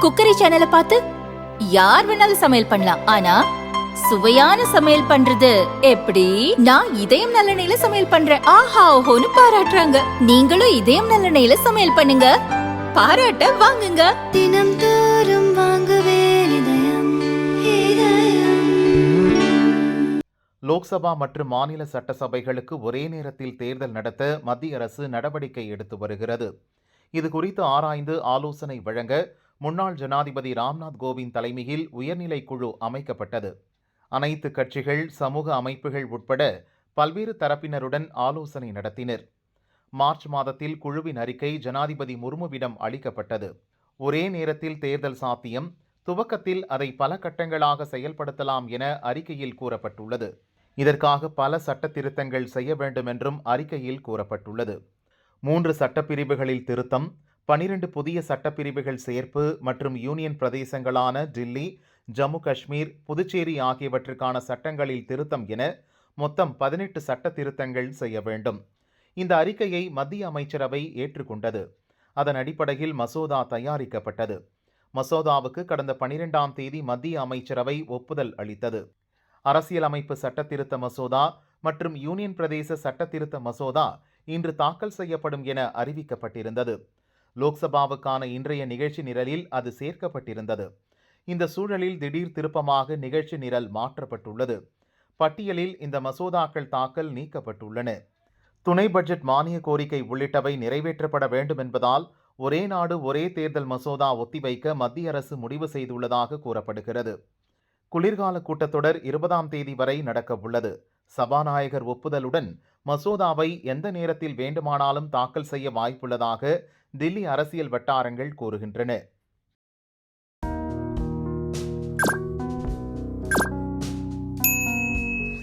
Cookery சேனலை பார்த்து யார் வேணாலும் சமையல் பண்ணலாம். ஆனா சுவையான சமையல் பண்றது எப்படி? நான் இதயம் நல்லெண்ணெயில சமையல் பண்றேன். ஆஹா ஓஹோன்னு பாராட்டுறாங்க. நீங்களும் இதயம் நல்லெண்ணெயில சமையல் பண்ணுங்க, பாராட்ட வாங்குங்க. தினம் தோறும் வாங்குவே இதயம் இதயம். லோக்சபா மற்றும் மாநில சட்டசபைகளுக்கு ஒரே நேரத்தில் தேர்தல் நடத்த மத்திய அரசு நடவடிக்கை எடுத்து வருகிறது. இது குறித்து ஆராய்ந்து ஆலோசனை வழங்க முன்னாள் ஜனாதிபதி ராம்நாத் கோவிந்த் தலைமையில் உயர்நிலை குழு அமைக்கப்பட்டது. அனைத்து கட்சிகள், சமூக அமைப்புகள் உட்பட பல்வேறு தரப்பினருடன் ஆலோசனை நடத்தினர். மார்ச் மாதத்தில் குழுவின் அறிக்கை ஜனாதிபதி முர்முவிடம் அளிக்கப்பட்டது. ஒரே நேரத்தில் தேர்தல் சாத்தியம், துவக்கத்தில் அதை பல கட்டங்களாக செயல்படுத்தலாம் என அறிக்கையில் கூறப்பட்டுள்ளது. இதற்காக பல சட்ட திருத்தங்கள் செய்ய வேண்டும் என்றும் அறிக்கையில் கூறப்பட்டுள்ளது. 3 சட்டப்பிரிவுகளில் திருத்தம், 12 புதிய சட்டப்பிரிவுகள் சேர்ப்பு மற்றும் யூனியன் பிரதேசங்களான டில்லி, ஜம்மு காஷ்மீர், புதுச்சேரி ஆகியவற்றுக்கான சட்டங்களில் திருத்தம் என மொத்தம் 18 சட்ட திருத்தங்கள் செய்ய வேண்டும். இந்த அறிக்கையை மத்திய அமைச்சரவை ஏற்றுக்கொண்டது. அதன் அடிப்படையில் மசோதா தயாரிக்கப்பட்டது. மசோதாவுக்கு கடந்த 12ஆம் தேதி மத்திய அமைச்சரவை ஒப்புதல் அளித்தது. அரசியலமைப்பு சட்டத்திருத்த மசோதா மற்றும் யூனியன் பிரதேச சட்டத்திருத்த மசோதா இன்று தாக்கல் செய்யப்படும் என அறிவிக்கப்பட்டிருந்தது. லோக்சபாவுக்கான இன்றைய நிகழ்ச்சி நிரலில் அது சேர்க்கப்பட்டிருந்தது. இந்த சூழலில் திடீர் திருப்பமாக நிகழ்ச்சி நிரல் மாற்றப்பட்டுள்ளது. பட்டியலில் இந்த மசோதாக்கள் தாக்கல் நீக்கப்பட்டுள்ளன. துணை பட்ஜெட் மானிய கோரிக்கை உள்ளிட்டவை நிறைவேற்றப்பட வேண்டும் என்பதால் ஒரே நாடு ஒரே தேர்தல் மசோதா ஒத்திவைக்க மத்திய அரசு முடிவு செய்துள்ளதாக கூறப்படுகிறது. குளிர்கால கூட்டத்தொடர் 20ஆம் தேதி வரை நடக்க உள்ளது. சபாநாயகர் ஒப்புதலுடன் மசோதாவை எந்த நேரத்தில் வேண்டுமானாலும் தாக்கல் செய்ய வாய்ப்புள்ளதாக தில்லி அரசியல் வட்டாரங்கள் கூறுகின்றன.